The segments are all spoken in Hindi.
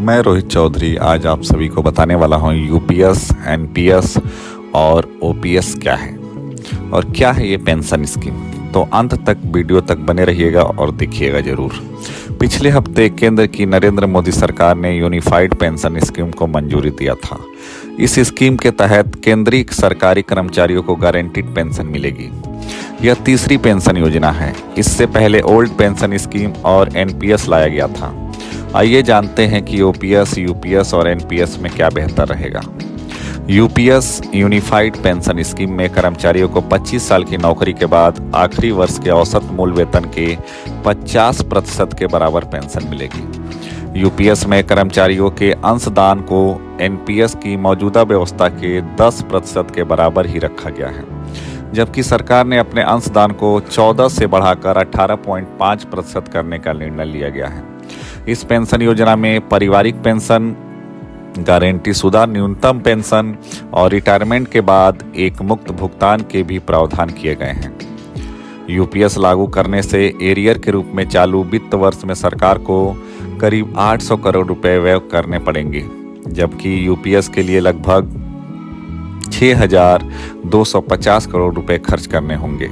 मैं रोहित चौधरी आज आप सभी को बताने वाला हूँ यूपीएस, एनपीएस और ओपीएस क्या है और क्या है ये पेंशन स्कीम। तो अंत तक वीडियो तक बने रहिएगा और देखिएगा ज़रूर। पिछले हफ्ते केंद्र की नरेंद्र मोदी सरकार ने यूनिफाइड पेंशन स्कीम को मंजूरी दिया था। इस स्कीम के तहत केंद्रीय सरकारी कर्मचारियों को गारंटीड पेंशन मिलेगी। यह तीसरी पेंशन योजना है। इससे पहले ओल्ड पेंशन स्कीम और एनपीएस लाया गया था। आइए जानते हैं कि ओपीएस, यूपीएस और एनपीएस में क्या बेहतर रहेगा। यूपीएस यूनिफाइड पेंशन स्कीम में कर्मचारियों को 25 साल की नौकरी के बाद आखिरी वर्ष के औसत मूल वेतन के 50% के बराबर पेंशन मिलेगी। यूपीएस में कर्मचारियों के अंशदान को एनपीएस की मौजूदा व्यवस्था के 10% के बराबर ही रखा गया है, जबकि सरकार ने अपने अंशदान को 14 से बढ़ाकर 18.5% करने का निर्णय लिया गया है। इस पेंशन योजना में पारिवारिक पेंशन, गारंटी शुदा न्यूनतम पेंशन और रिटायरमेंट के बाद एक मुक्त भुगतान के भी प्रावधान किए गए हैं। यूपीएस लागू करने से एरियर के रूप में चालू वित्त वर्ष में सरकार को करीब 800 करोड़ रुपए व्यय करने पड़ेंगे, जबकि यूपीएस के लिए लगभग 6,250 करोड़ रुपए खर्च करने होंगे।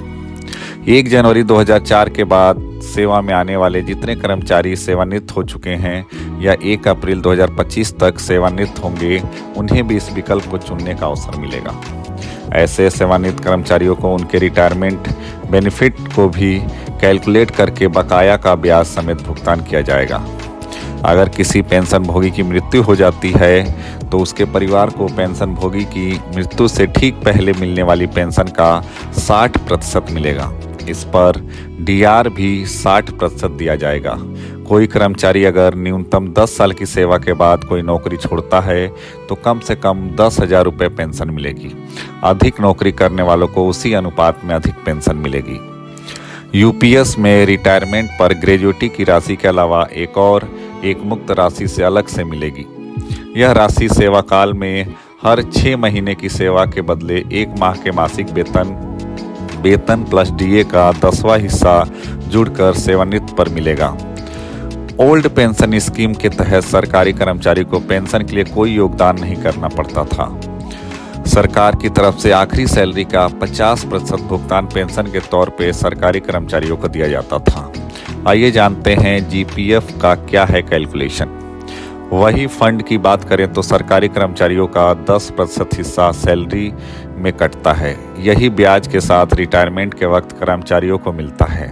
1 जनवरी 2004 के बाद सेवा में आने वाले जितने कर्मचारी सेवानिवृत्त हो चुके हैं या 1 अप्रैल 2025 तक सेवानिवृत्त होंगे, उन्हें भी इस विकल्प को चुनने का अवसर मिलेगा। ऐसे सेवानिवृत्त कर्मचारियों को उनके रिटायरमेंट बेनिफिट को भी कैलकुलेट करके बकाया का ब्याज समेत भुगतान किया जाएगा। अगर किसी पेंशनभोगी की मृत्यु हो जाती है तो उसके परिवार को पेंशनभोगी की मृत्यु से ठीक पहले मिलने वाली पेंशन का 60% मिलेगा। इस पर डीआर भी 60% दिया जाएगा। कोई कर्मचारी अगर न्यूनतम 10 साल की सेवा के बाद कोई नौकरी छोड़ता है तो कम से कम 10,000 रुपये पेंशन मिलेगी। अधिक नौकरी करने वालों को उसी अनुपात में अधिक पेंशन मिलेगी। यूपीएस में रिटायरमेंट पर ग्रेजुएटी की राशि के अलावा एक मुक्त राशि से अलग से मिलेगी। यह राशि सेवा काल में हर 6 महीने की सेवा के बदले 1 माह के मासिक वेतन प्लस डीए का 10वां हिस्सा जुड़कर सेवानिवृत्त पर मिलेगा। ओल्ड पेंशन स्कीम के तहत सरकारी कर्मचारी को पेंशन के लिए कोई योगदान नहीं करना पड़ता था। सरकार की तरफ से आखिरी सैलरी का 50% भुगतान पेंशन के तौर पे सरकारी कर्मचारियों को दिया जाता था। आइए जानते हैं जीपीएफ का क्या है कैलकुलेशन। वही फंड की बात करें तो सरकारी कर्मचारियों का 10% हिस्सा सैलरी में कटता है। यही ब्याज के साथ रिटायरमेंट के वक्त कर्मचारियों को मिलता है।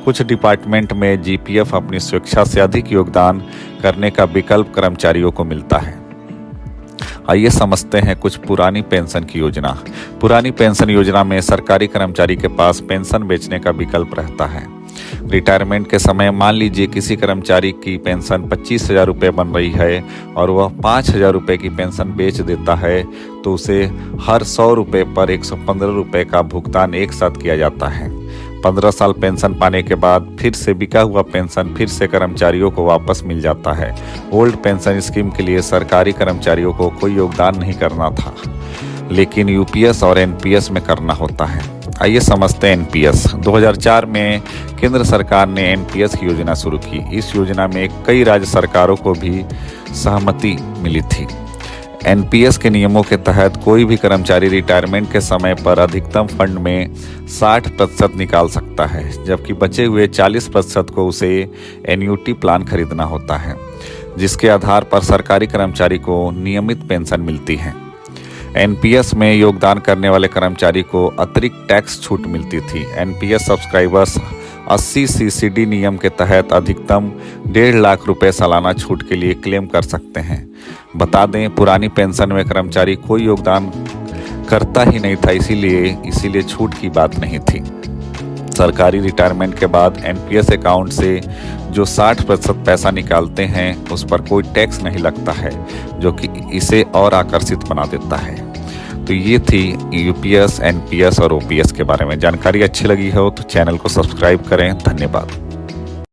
कुछ डिपार्टमेंट में जीपीएफ अपनी स्वेच्छा से अधिक योगदान करने का विकल्प कर्मचारियों को मिलता है। आइए समझते हैं कुछ पुरानी पेंशन की योजना। पुरानी पेंशन योजना में सरकारी कर्मचारी के पास पेंशन बेचने का विकल्प रहता है। रिटायरमेंट के समय मान लीजिए किसी कर्मचारी की पेंशन 25,000 रुपये बन रही है और वह 5,000 रुपये की पेंशन बेच देता है तो उसे हर 100 रुपये पर 115 रुपये का भुगतान एक साथ किया जाता है। 15 साल पेंशन पाने के बाद फिर से बिका हुआ पेंशन फिर से कर्मचारियों को वापस मिल जाता है। ओल्ड पेंशन स्कीम के लिए सरकारी कर्मचारियों को कोई योगदान नहीं करना था, लेकिन यूपीएस और एनपीएस में करना होता है। आइए समझते हैं एनपीएस। 2004 में केंद्र सरकार ने एनपीएस की योजना शुरू की। इस योजना में कई राज्य सरकारों को भी सहमति मिली थी। एनपीएस के नियमों के तहत कोई भी कर्मचारी रिटायरमेंट के समय पर अधिकतम फंड में 60% निकाल सकता है, जबकि बचे हुए 40% को उसे एन्युटी प्लान खरीदना होता है, जिसके आधार पर सरकारी कर्मचारी को नियमित पेंशन मिलती है। एनपीएस में योगदान करने वाले कर्मचारी को अतिरिक्त टैक्स छूट मिलती थी। एनपीएस सब्सक्राइबर्स 80 सीसीडी नियम के तहत अधिकतम 1.5 लाख रुपए सालाना छूट के लिए क्लेम कर सकते हैं। बता दें, पुरानी पेंशन में कर्मचारी कोई योगदान करता ही नहीं था, इसीलिए छूट की बात नहीं थी। सरकारी रिटायरमेंट के बाद एनपीएस अकाउंट से जो 60% पैसा निकालते हैं उस पर कोई टैक्स नहीं लगता है, जो कि इसे और आकर्षित बना देता है। तो ये थी यूपीएस, एनपीएस और ओपीएस के बारे में। जानकारी अच्छी लगी हो तो चैनल को सब्सक्राइब करें। धन्यवाद।